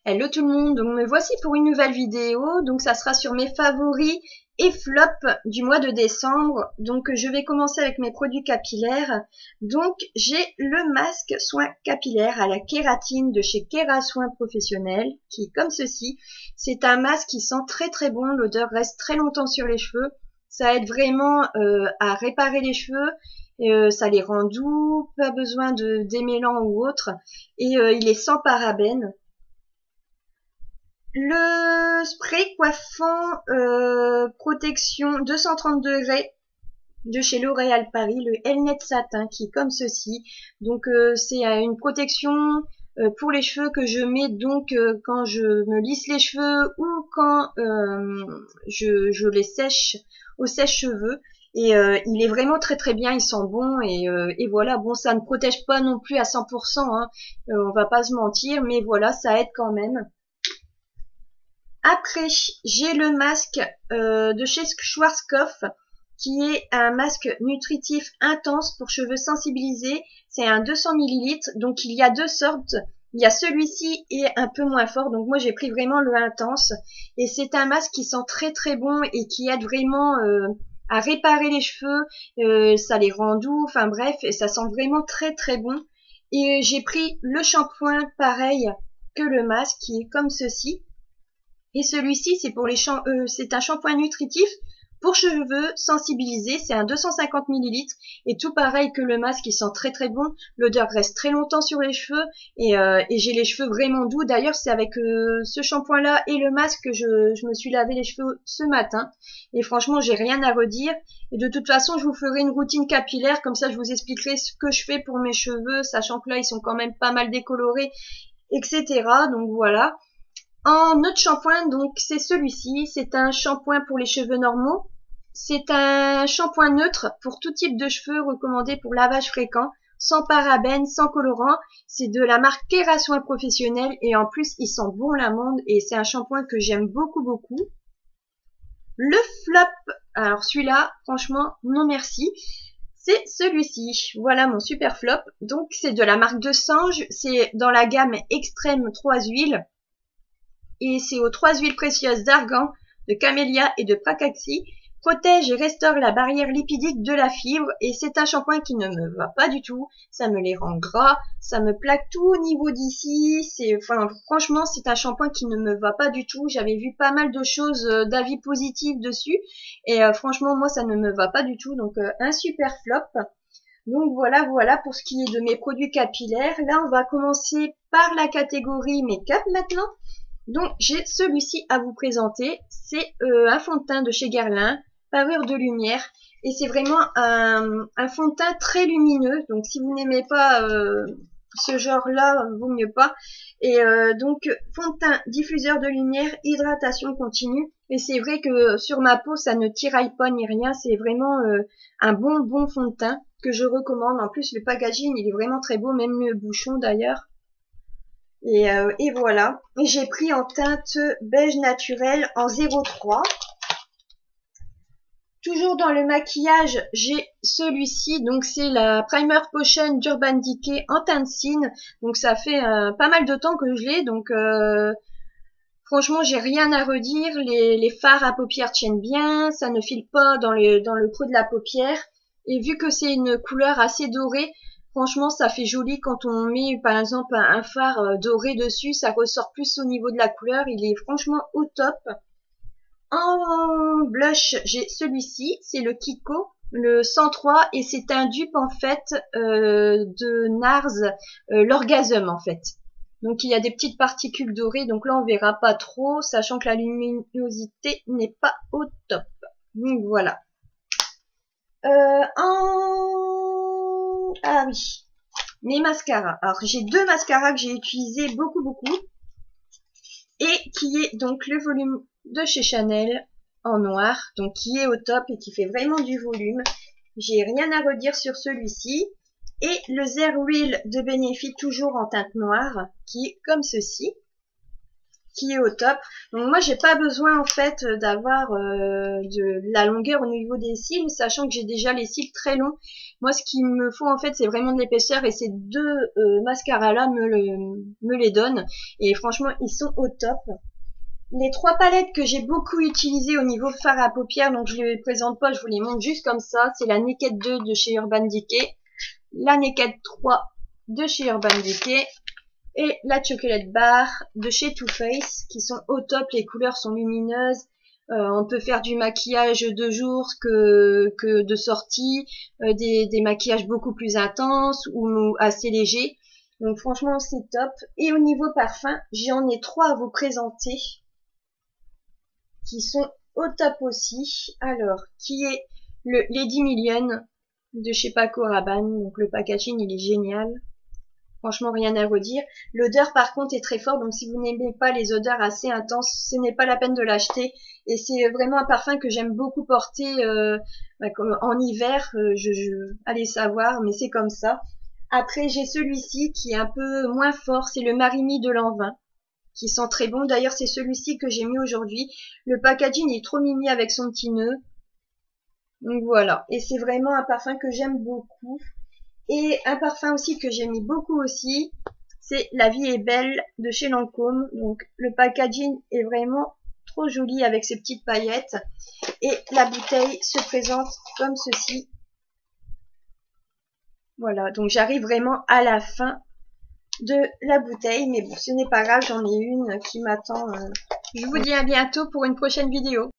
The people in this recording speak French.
Hello tout le monde, donc me voici pour une nouvelle vidéo, donc ça sera sur mes favoris et flops du mois de décembre. Donc je vais commencer avec mes produits capillaires. Donc j'ai le masque soin capillaire à la kératine de chez Kera Soins Professionnels, qui est comme ceci. C'est un masque qui sent très très bon, l'odeur reste très longtemps sur les cheveux. Ça aide vraiment à réparer les cheveux. Ça les rend doux, pas besoin de démêlant ou autre, et il est sans parabènes. Le spray coiffant protection 230 degrés de chez L'Oréal Paris, le Elnet Satin, qui est comme ceci. Donc c'est une protection pour les cheveux que je mets donc quand je me lisse les cheveux ou quand je les sèche au sèche-cheveux. Et il est vraiment très très bien, il sent bon et voilà. Bon, ça ne protège pas non plus à 100%, hein, on va pas se mentir, mais voilà, ça aide quand même. Après, j'ai le masque de chez Schwarzkopf, qui est un masque nutritif intense pour cheveux sensibilisés. C'est un 200 ml, donc il y a deux sortes. Il y a celui-ci et un peu moins fort, donc moi j'ai pris vraiment le intense. Et c'est un masque qui sent très très bon et qui aide vraiment à réparer les cheveux, ça les rend doux, enfin bref, et ça sent vraiment très très bon. Et j'ai pris le shampoing pareil que le masque, qui est comme ceci. Et celui-ci, c'est pour c'est un shampoing nutritif pour cheveux sensibilisés. C'est un 250 ml et tout pareil que le masque, il sent très très bon. L'odeur reste très longtemps sur les cheveux et j'ai les cheveux vraiment doux. D'ailleurs, c'est avec ce shampoing-là et le masque que je me suis lavé les cheveux ce matin. Et franchement, j'ai rien à redire. Et de toute façon, je vous ferai une routine capillaire. Comme ça, je vous expliquerai ce que je fais pour mes cheveux, sachant que là, ils sont quand même pas mal décolorés, etc. Donc voilà. En autre shampoing, donc c'est celui-ci, c'est un shampoing pour les cheveux normaux. C'est un shampoing neutre pour tout type de cheveux, recommandé pour lavage fréquent, sans parabènes, sans colorant. C'est de la marque Kera Soins Professionnels et en plus il sent bon l'amande et c'est un shampoing que j'aime beaucoup beaucoup. Le flop, alors celui-là, franchement, non merci. C'est celui-ci, voilà mon super flop. Donc c'est de la marque de Sange, c'est dans la gamme Extrême 3 huiles. Et c'est aux 3 huiles précieuses d'argan, de camélia et de pracaxi, protège et restaure la barrière lipidique de la fibre et c'est un shampoing qui ne me va pas du tout, ça me les rend gras, ça me plaque tout au niveau d'ici, franchement c'est un shampoing qui ne me va pas du tout, j'avais vu pas mal de choses d'avis positifs dessus et franchement moi ça ne me va pas du tout, donc un super flop. Donc voilà pour ce qui est de mes produits capillaires. Là on va commencer par la catégorie make-up maintenant. Donc j'ai celui-ci à vous présenter, c'est un fond de teint de chez Guerlain, parure de lumière, et c'est vraiment un fond de teint très lumineux, donc si vous n'aimez pas ce genre-là, vaut mieux pas. Et donc fond de teint, diffuseur de lumière, hydratation continue, et c'est vrai que sur ma peau ça ne tiraille pas ni rien, c'est vraiment un bon fond de teint que je recommande. En plus le packaging il est vraiment très beau, même le bouchon d'ailleurs. Et voilà. Et j'ai pris en teinte beige naturel en 03. Toujours dans le maquillage, j'ai celui-ci. Donc c'est la Primer Potion d'Urban Decay en teinte cine. Donc ça fait pas mal de temps que je l'ai. Donc franchement, j'ai rien à redire. Les fards à paupières tiennent bien. Ça ne file pas dans le creux de la paupière. Et vu que c'est une couleur assez dorée, franchement, ça fait joli quand on met, par exemple, un fard doré dessus. Ça ressort plus au niveau de la couleur. Il est franchement au top. En blush, j'ai celui-ci. C'est le Kiko, le 103. Et c'est un dupe, en fait, de NARS, l'Orgasm, en fait. Donc, il y a des petites particules dorées. Donc là, on verra pas trop, sachant que la luminosité n'est pas au top. Donc, voilà. Ah oui, mes mascaras. Alors j'ai deux mascaras que j'ai utilisés beaucoup et qui est donc le volume de chez Chanel en noir, donc qui est au top et qui fait vraiment du volume. J'ai rien à redire sur celui-ci. Et le Zero Real de Benefit toujours en teinte noire qui est comme ceci. qui est au top. Donc moi j'ai pas besoin en fait d'avoir de la longueur au niveau des cils, sachant que j'ai déjà les cils très longs. Moi ce qu'il me faut en fait c'est vraiment de l'épaisseur, et ces deux mascaras là me les donnent, et franchement ils sont au top. Les trois palettes que j'ai beaucoup utilisées au niveau fard à paupières, donc je les présente pas, je vous les montre juste comme ça. C'est la Naked 2 de chez Urban Decay, la Naked 3 de chez Urban Decay et la Chocolate Bar de chez Too Faced, qui sont au top. Les couleurs sont lumineuses. On peut faire du maquillage de jour que de sortie, des maquillages beaucoup plus intenses ou assez légers. Donc franchement c'est top. Et au niveau parfum, j'en ai trois à vous présenter qui sont au top aussi. Alors, qui est le Lady Million de chez Paco Rabanne. Donc le packaging il est génial. Franchement rien à redire. L'odeur par contre est très forte, donc si vous n'aimez pas les odeurs assez intenses, ce n'est pas la peine de l'acheter. Et c'est vraiment un parfum que j'aime beaucoup porter en hiver. Allez savoir, mais c'est comme ça. Après j'ai celui-ci qui est un peu moins fort, c'est le Marimi de l'an 20. Qui sent très bon. D'ailleurs, c'est celui-ci que j'ai mis aujourd'hui. Le packaging est trop mimi avec son petit nœud. Donc voilà. Et c'est vraiment un parfum que j'aime beaucoup. Et un parfum aussi que j'ai mis beaucoup aussi, c'est La Vie est Belle de chez Lancôme. Donc le packaging est vraiment trop joli avec ses petites paillettes. Et la bouteille se présente comme ceci. Voilà. Donc j'arrive vraiment à la fin de la bouteille, mais bon ce n'est pas grave, j'en ai une qui m'attend. Je vous dis à bientôt pour une prochaine vidéo.